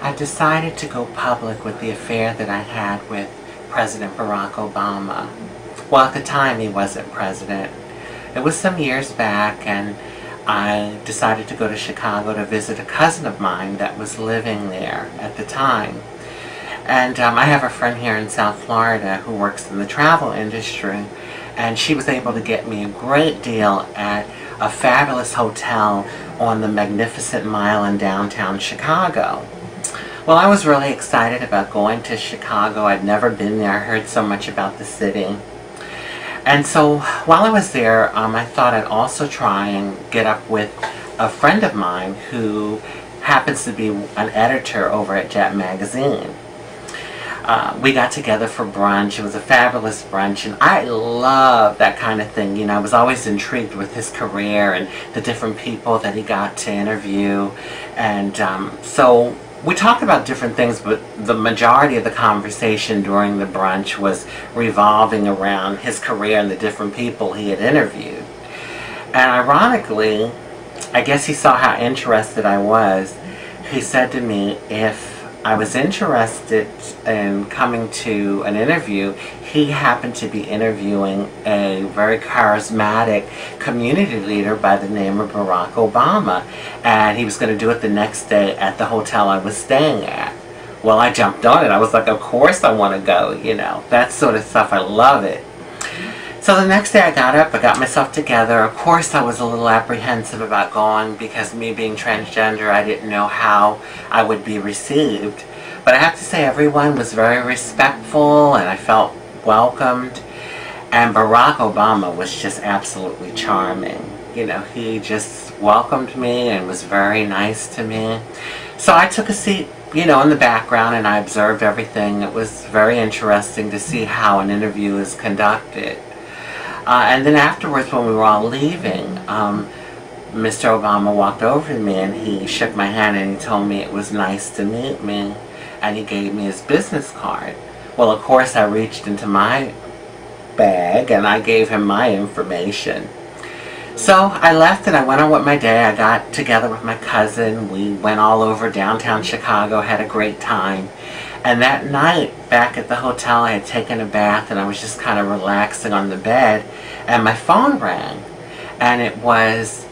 I decided to go public with the affair that I had with President Barack Obama. Well, at the time he wasn't president. It was some years back, and I decided to go to Chicago to visit a cousin of mine that was living there at the time. And I have a friend here in South Florida who works in the travel industry, and she was able to get me a great deal at a fabulous hotel on the Magnificent Mile in downtown Chicago. Well, I was really excited about going to Chicago. I'd never been there. I heard so much about the city. And so while I was there, I thought I'd also try and get up with a friend of mine who happens to be an editor over at Jet Magazine. We got together for brunch. It was a fabulous brunch, and I love that kind of thing. You know, I was always intrigued with his career and the different people that he got to interview. And so we talked about different things, but the majority of the conversation during the brunch was revolving around his career and the different people he had interviewed. And ironically, I guess he saw how interested I was. He said to me if I was interested in coming to an interview. He happened to be interviewing a very charismatic community leader by the name of Barack Obama, and he was going to do it the next day at the hotel I was staying at. Well, I jumped on it. I was like, of course I want to go, you know. That sort of stuff, I love it. So the next day I got up, I got myself together. Of course I was a little apprehensive about going because me being transgender, I didn't know how I would be received. But I have to say everyone was very respectful and I felt welcomed. And Barack Obama was just absolutely charming. You know, he just welcomed me and was very nice to me. So I took a seat, you know, in the background and I observed everything. It was very interesting to see how an interview is conducted. And then afterwards, when we were all leaving, Mr. Obama walked over to me and he shook my hand and he told me it was nice to meet me, and he gave me his business card. Well, of course, I reached into my bag and I gave him my information. So I left and I went on with my day. I got together with my cousin. We went all over downtown Chicago, had a great time. And that night, back at the hotel, I had taken a bath and I was just kind of relaxing on the bed, and my phone rang. And it was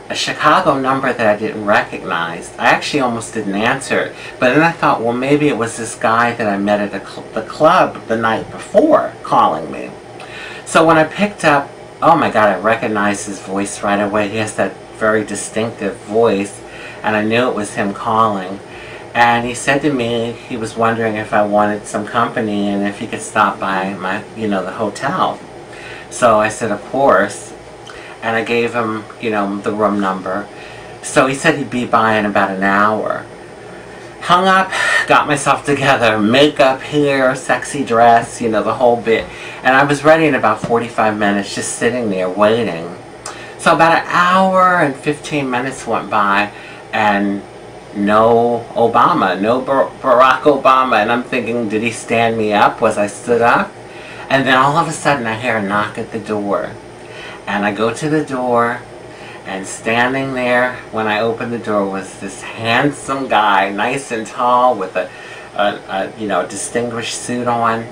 a Chicago number that I didn't recognize. I actually almost didn't answer it, but then I thought, well, maybe it was this guy that I met at the club the night before calling me. So when I picked up, oh my God, I recognized his voice right away. He has that very distinctive voice, and I knew it was him calling. And he said to me he was wondering if I wanted some company and if he could stop by my, you know, the hotel. So I said, of course. And I gave him, you know, the room number. So he said he'd be by in about an hour. Hung up, got myself together, makeup, hair, sexy dress, you know, the whole bit. And I was ready in about 45 minutes, just sitting there waiting. So about an hour and 15 minutes went by, and no Obama, no Barack Obama. And I'm thinking, did he stand me up? Was I stood up? And then all of a sudden I hear a knock at the door. And I go to the door, and standing there when I opened the door was this handsome guy, nice and tall, with a you know, distinguished suit on.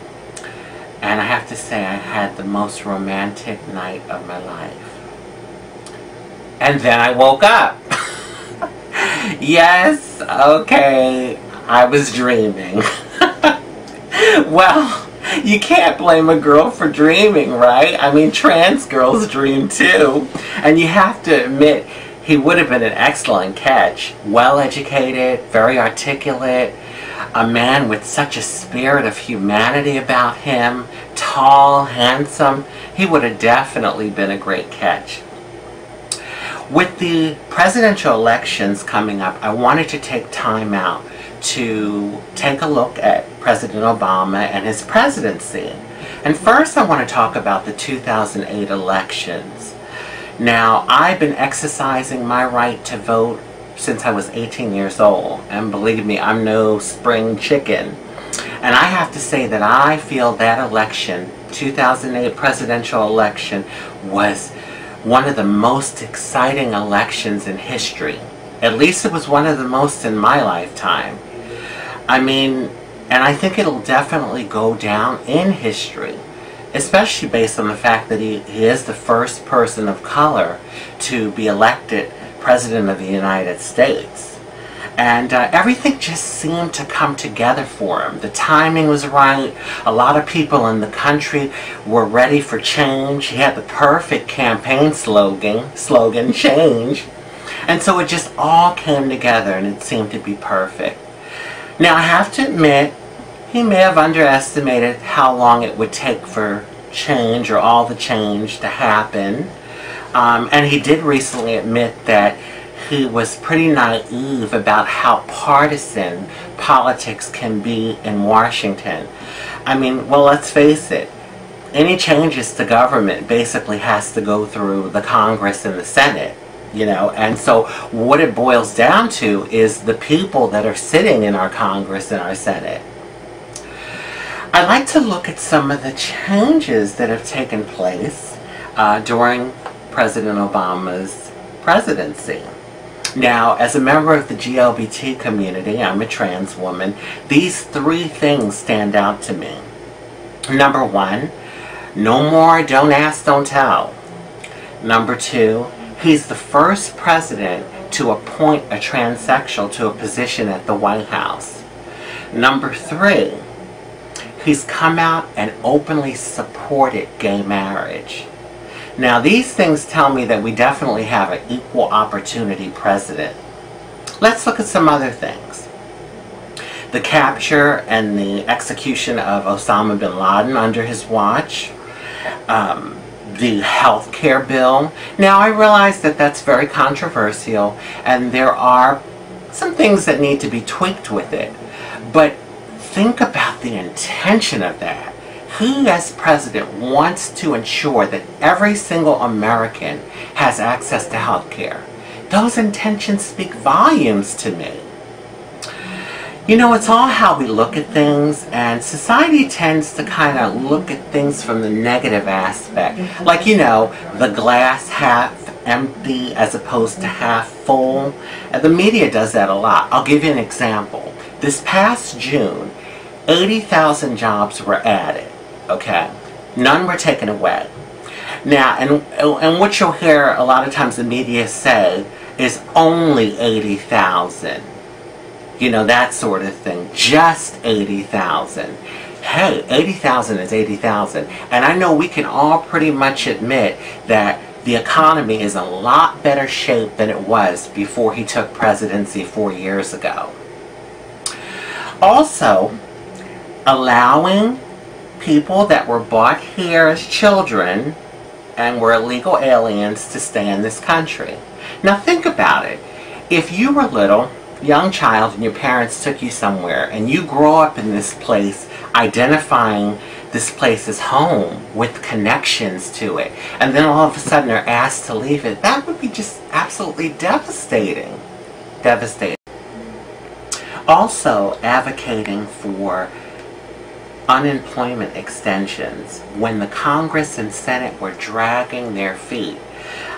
And I have to say, I had the most romantic night of my life. And then I woke up. Yes, okay, I was dreaming. Well, you can't blame a girl for dreaming, right? I mean, trans girls dream too. And you have to admit, he would have been an excellent catch. Well-educated, very articulate, a man with such a spirit of humanity about him, tall, handsome. He would have definitely been a great catch. With the presidential elections coming up, I wanted to take time out to take a look at President Obama and his presidency. And first I want to talk about the 2008 elections. Now, I've been exercising my right to vote since I was 18 years old. And believe me, I'm no spring chicken. And I have to say that I feel that election, 2008 presidential election, was one of the most exciting elections in history. At least it was one of the most in my lifetime. I mean, and I think it'll definitely go down in history, especially based on the fact that he is the first person of color to be elected President of the United States. And everything just seemed to come together for him. The timing was right. A lot of people in the country were ready for change. He had the perfect campaign slogan, change. And so it just all came together and it seemed to be perfect. Now I have to admit, he may have underestimated how long it would take for change or all the change to happen. And he did recently admit that he was pretty naive about how partisan politics can be in Washington. I mean, well, let's face it. Any changes to government basically has to go through the Congress and the Senate, you know. And so what it boils down to is the people that are sitting in our Congress and our Senate. I'd like to look at some of the changes that have taken place during President Obama's presidency. Now, as a member of the GLBT community, I'm a trans woman, these three things stand out to me. Number one, no more don't ask, don't tell. Number two, he's the first president to appoint a transsexual to a position at the White House. Number three, he's come out and openly supported gay marriage. Now, these things tell me that we definitely have an equal opportunity president. Let's look at some other things. The capture and the execution of Osama bin Laden under his watch. The health care bill. Now, I realize that that's very controversial and there are some things that need to be tweaked with it. But think about the intention of that. He, as president, wants to ensure that every single American has access to health care. Those intentions speak volumes to me. You know, it's all how we look at things, and society tends to kind of look at things from the negative aspect. Like, you know, the glass half empty as opposed to half full. And the media does that a lot. I'll give you an example. This past June, 80,000 jobs were added. Okay, none were taken away. Now, and what you'll hear a lot of times the media say is only 80,000. You know, that sort of thing. Just 80,000. Hey, 80,000 is 80,000. And I know we can all pretty much admit that the economy is in a lot better shape than it was before he took presidency 4 years ago. Also, allowing people that were brought here as children and were illegal aliens to stay in this country. Now think about it. If you were little, young child, and your parents took you somewhere and you grow up in this place identifying this place as home with connections to it, and then all of a sudden are asked to leave it, that would be just absolutely devastating. Devastating. Also, advocating for unemployment extensions when the Congress and Senate were dragging their feet.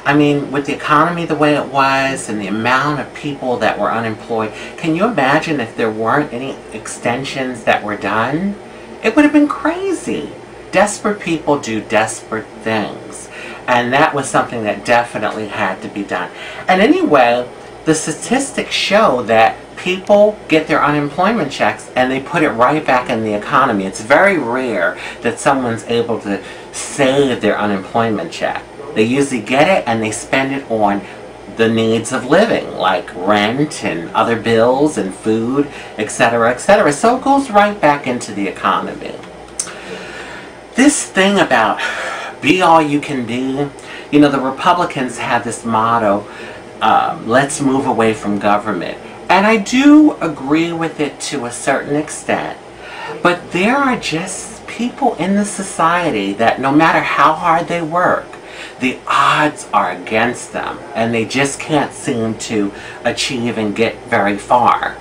I mean, with the economy the way it was and the amount of people that were unemployed, can you imagine if there weren't any extensions that were done? It would have been crazy. Desperate people do desperate things. And that was something that definitely had to be done. And anyway, the statistics show that people get their unemployment checks and they put it right back in the economy. It's very rare that someone's able to save their unemployment check. They usually get it and they spend it on the needs of living, like rent and other bills and food, etc., etc. So it goes right back into the economy. This thing about be all you can be, you know, the Republicans have this motto, let's move away from government. And I do agree with it to a certain extent. But there are just people in the society that no matter how hard they work, the odds are against them. And they just can't seem to achieve and get very far.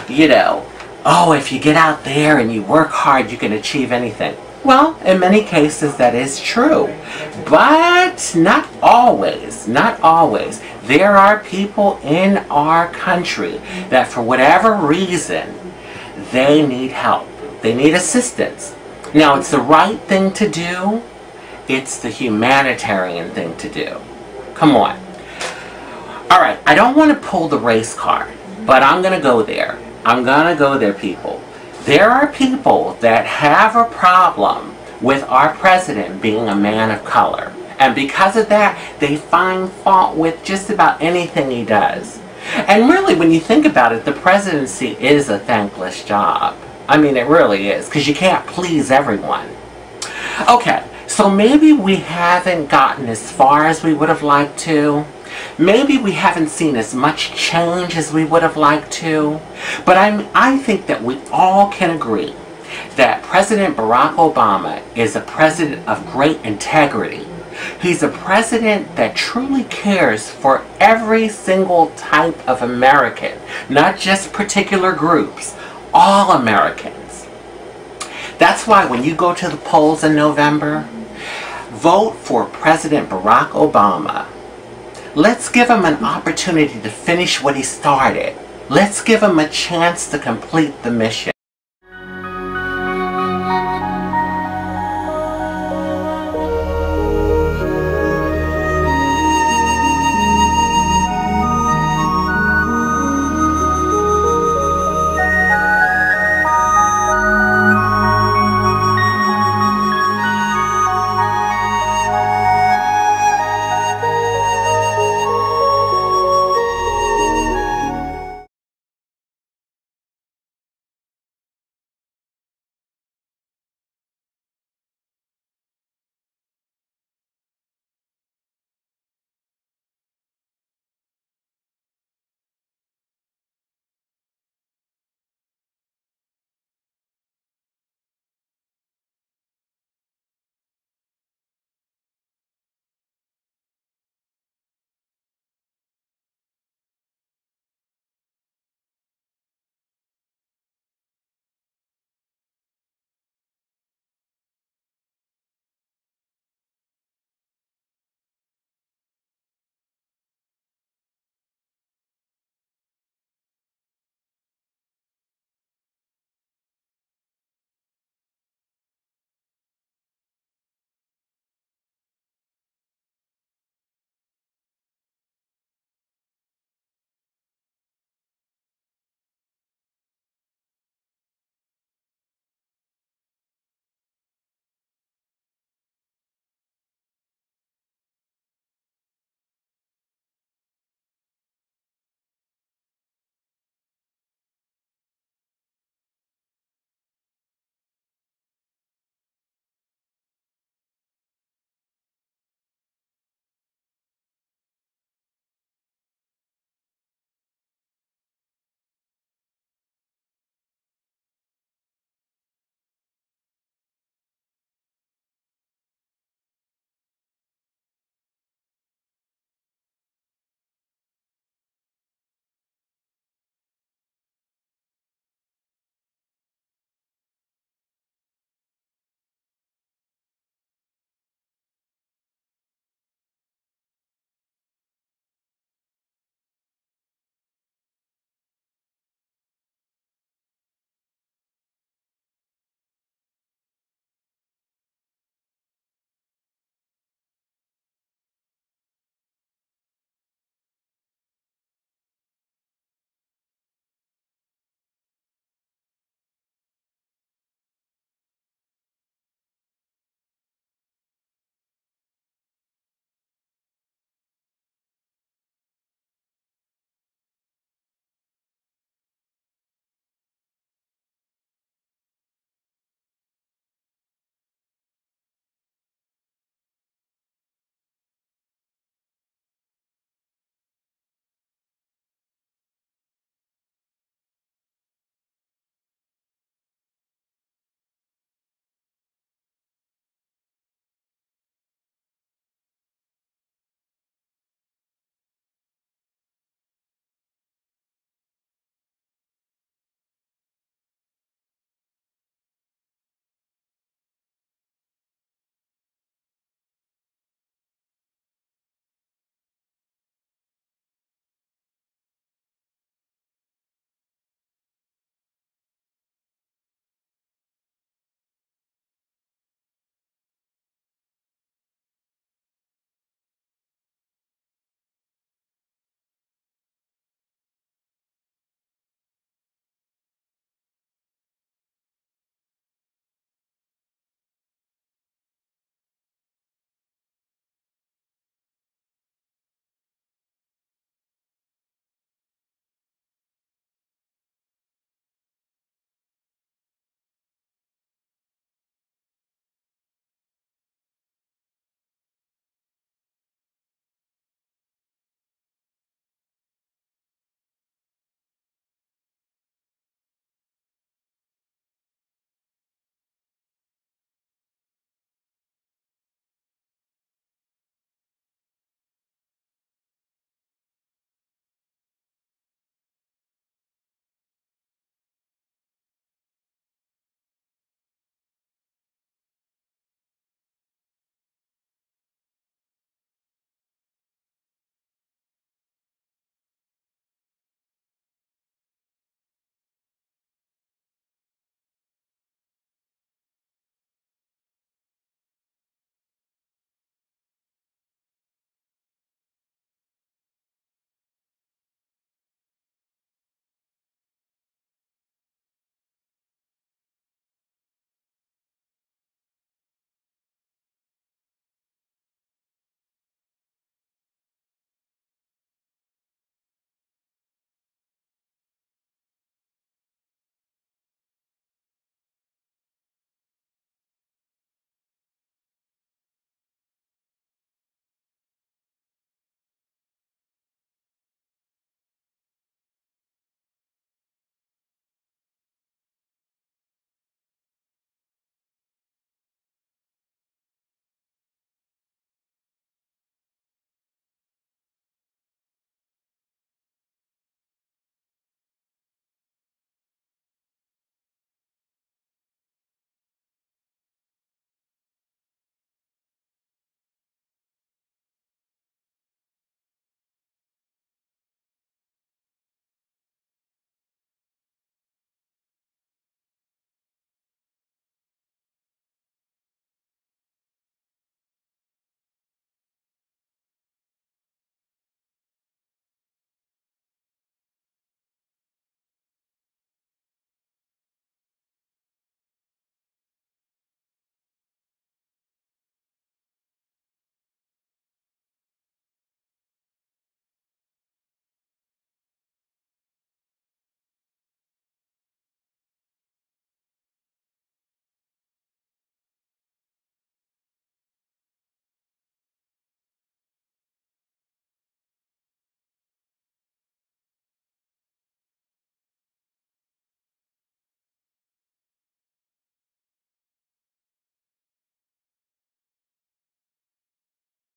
You know, oh, if you get out there and you work hard, you can achieve anything. Well, in many cases that is true, but not always, not always. There are people in our country that for whatever reason, they need help. They need assistance. Now, it's the right thing to do. It's the humanitarian thing to do. Come on. All right, I don't want to pull the race card, but I'm going to go there. I'm going to go there, people. There are people that have a problem with our president being a man of color. And because of that, they find fault with just about anything he does. And really, when you think about it, the presidency is a thankless job. I mean, it really is, because you can't please everyone. Okay, so maybe we haven't gotten as far as we would have liked to. Maybe we haven't seen as much change as we would have liked to. But I think that we all can agree that President Barack Obama is a president of great integrity. He's a president that truly cares for every single type of American, not just particular groups, all Americans. That's why when you go to the polls in November, vote for President Barack Obama. Let's give him an opportunity to finish what he started. Let's give him a chance to complete the mission.